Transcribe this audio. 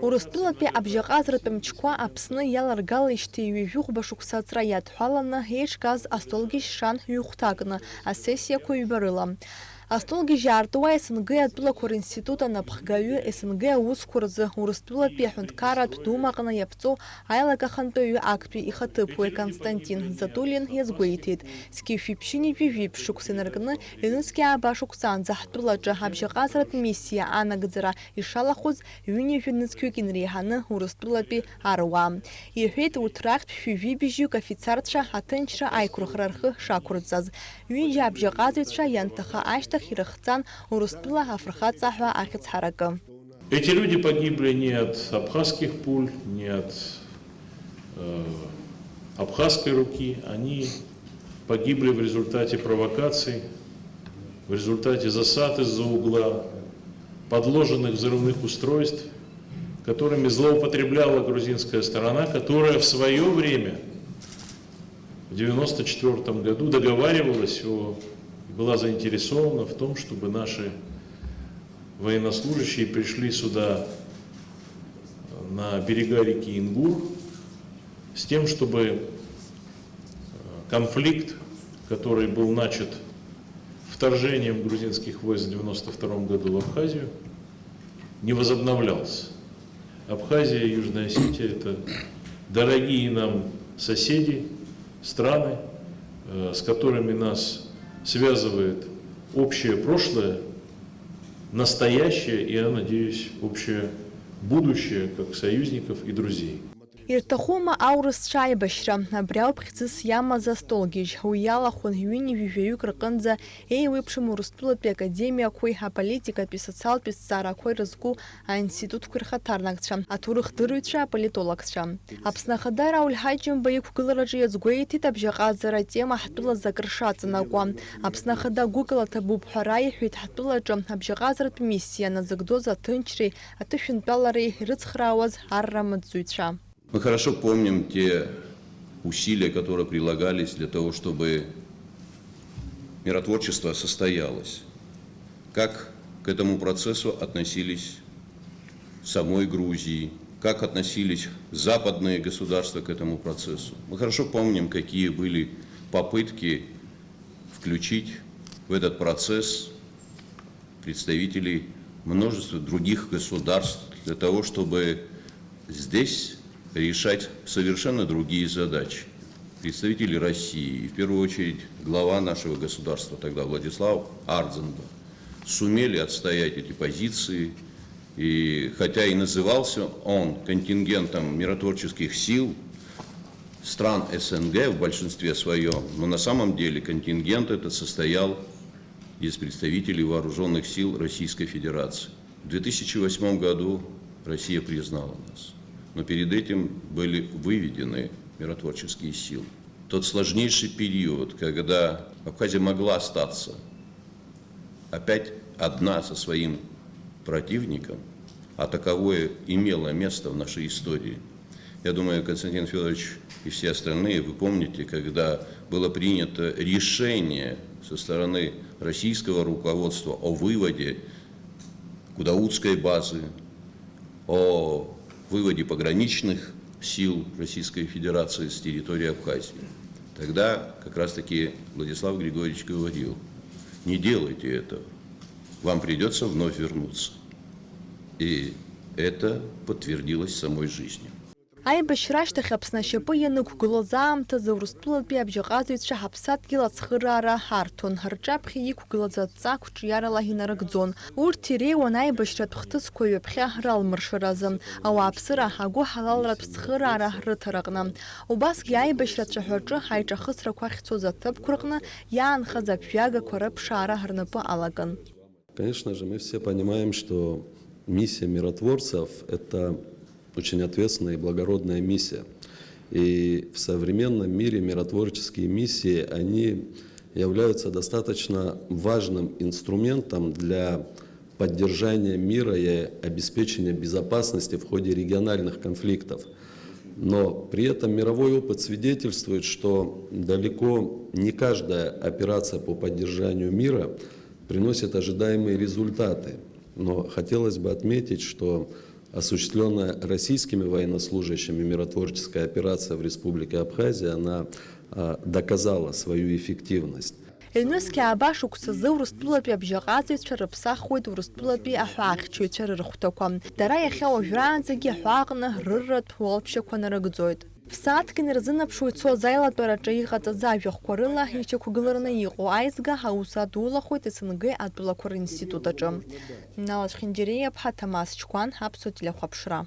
Урыстәылатәи абжьаҟазратәи мчқәа Аԥсны иаларгалеижьҭеи ҩажәихәба шықәсаҵәра иадҳәаланы еиҿкааз астолгьежь шан ҩ-хәҭакны асессиақәа ҩбарыла. Астолгьежь аартуа СНГ атәылақәа ринститут анапхгаҩы СНГ аусқәа рзы Урыстәылатәи аҳәынҭқарратә думаҟны иаԥҵоу аилагахантәаҩы актәи ихаҭыԥуаҩ Константин Затулин иазгәеиҭеит. Зқьышәиԥшьыни жәижәиԥшь шықәса инаркны ҩнызқьаа башықәсаанӡа ҳтәылаҿы абжьаҟазратә миссиа анагӡара ишалахәыз ҩынҩажәа нызқьҩык инреиҳаны Урыстәылатәи аруаа. Иҳәеит урҭ рахьтә шәи-жәибжьык афицарцәа аҭынчра аиқәырхара рхы шақәырҵаз. Ҩыџьа абжьаҟазаҩцәа ианҭаха ашьҭахь ирыхҵан Урыстәыла афырхаҵаҳәа ахьыцҳаракы. Эти люди погибли не от абхазских пуль, не от абхазской руки. Они погибли в результате провокаций, в результате засад из-за угла, подложенных взрывных устройств, которыми злоупотребляла грузинская сторона, которая в свое время, в 1994 году, договаривалась была заинтересована в том, чтобы наши военнослужащие пришли сюда на берега реки Ингур с тем, чтобы конфликт, который был начат вторжением грузинских войск в 1992 году в Абхазию, не возобновлялся. Абхазия и Южная Осетия – это дорогие нам соседи, страны, с которыми нас связывает общее прошлое, настоящее и, я надеюсь, общее будущее, как союзников и друзей. Ирҭахума аурысцәа аибашьра, абри ауп хьӡыс иамаз астолгьежь, уи иалахәын ҩынҩажәаҩык рҟынӡа еиуеиԥшым Урыстәылатәи академиақәеи, аполитикатәи, социалтәи зҵаарақәеи рызку аинститутқәа рхаҭарнакцәа, аҭоурыхдырыҩцәа, аполитологцәа. Аԥсны Ахада Рауль Ҳаџьымба иқәгылараҿы иазгәеиҭеит абжьаҟазара атема ҳтәылазы акыр шаҵанакуа. Аԥсны Ахада гәыкала ҭабуп ҳәа раиҳәеит ҳтәылаҿы абжьаҟазаратә миссиа назыгӡоз аҭынчреи, аҭышәынтәалареи ирыцхраауаз арра маҵзуҩцәа. Мы хорошо помним те усилия, которые прилагались для того, чтобы миротворчество состоялось. Как к этому процессу относились в самой Грузии, как относились западные государства к этому процессу. Мы хорошо помним, какие были попытки включить в этот процесс представителей множества других государств для того, чтобы здесь решать совершенно другие задачи. Представители России, в первую очередь глава нашего государства тогда Владислав Ардзенбах, сумели отстоять эти позиции, и хотя и назывался он контингентом миротворческих сил стран СНГ в большинстве своем, но на самом деле контингент этот состоял из представителей вооруженных сил Российской Федерации. В 2008 году Россия признала нас. Но перед этим были выведены миротворческие силы. Тот сложнейший период, когда Абхазия могла остаться опять одна со своим противником, а таковое имело место в нашей истории. Я думаю, Константин Федорович и все остальные, вы помните, когда было принято решение со стороны российского руководства о выводе Гудаутской базы, о выводе пограничных сил Российской Федерации с территории Абхазии. Тогда как раз-таки Владислав Григорьевич говорил: не делайте этого, вам придется вновь вернуться. И это подтвердилось самой жизнью. Аибашьра ашьҭахь Аԥсны ашьапы ианықәгылоз аамҭазы Урыстәылатәи абжьаҟазаҩцәа ҳаԥсадгьыл ацхыраара ҳарҭон, ҳарҿаԥхьа иқәгылаз адҵа қәҿиарала инарыгӡон. Урҭ иреиуан аибашьратә хҭысқәа ҩаԥхьа ралмыршаразы, ауааԥсыра, агәы ҳалалратә цхыраара рыҭараҟны. Убасгьы аибашьра ацәаҳәаҿы аиҿахысрақәа ахьцоз аҭыԥқәа рҟны иаанхаз аԥжәагақәа рыԥшаара ҳрнапы алаган. Конечно же, мы все понимаем, что миссия миротворцев – это очень ответственная и благородная миссия. И в современном мире миротворческие миссии, они являются достаточно важным инструментом для поддержания мира и обеспечения безопасности в ходе региональных конфликтов. Но при этом мировой опыт свидетельствует, что далеко не каждая операция по поддержанию мира приносит ожидаемые результаты. Но хотелось бы отметить, что осуществленная российскими военнослужащими миротворческая операция в Республике Абхазия, она доказала свою эффективность. Ильнуски Абаш уксазы урыстулапи абжагази рыпсахует урыстулапи ахуахчу рыхтаком. Дара яхя ожранзаги ахуагна рырат волпшакwana рыгдзоит. В садкин рзынапшует со зайлат барачаигаца завьях корыла ичакугыларна иго айзга хаусадулахует СНГ атбулакур институтачы. Налаш Хинджиреев Хатамас Чкуан Хапсу телехуапшра.